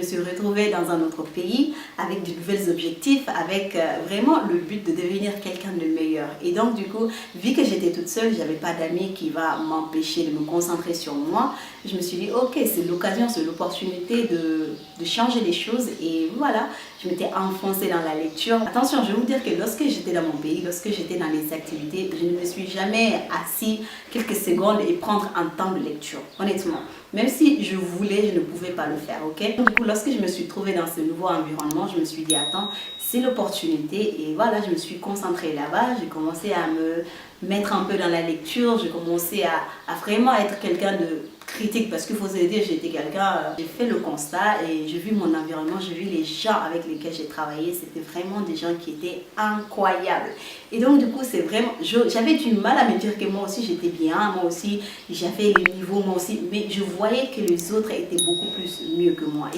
suis retrouvée dans un autre pays avec de nouveaux objectifs, avec vraiment le but de devenir quelqu'un de meilleur. Et donc du coup, vu que j'étais toute seule, j'avais pas d'amis qui va m'empêcher de me concentrer sur moi, je me suis dit ok, c'est l'occasion, c'est l'opportunité de changer les choses. Et voilà, je m'étais enfoncée dans la lecture. Attention, je vais vous dire que lorsque j'étais dans mon pays, lorsque j'étais dans les activités, je ne me suis jamais assis quelques secondes et prendre un temps de lecture, honnêtement. Même si je voulais, je ne pouvais pas le faire, ok? Du coup, lorsque je me suis trouvée dans ce nouveau environnement, je me suis dit, attends, c'est l'opportunité. Et voilà, je me suis concentrée là-bas. J'ai commencé à me mettre un peu dans la lecture. J'ai commencé à vraiment être quelqu'un de critique. Parce qu'il faut se dire, j'étais quelqu'un, j'ai fait le constat et j'ai vu mon environnement, j'ai vu les gens avec lesquels j'ai travaillé. C'était vraiment des gens qui étaient incroyables. Et donc, du coup, c'est vraiment, j'avais du mal à me dire que moi aussi j'étais bien, moi aussi j'avais le niveau, moi aussi. Mais je voyais que les autres étaient beaucoup plus mieux que moi. Et donc,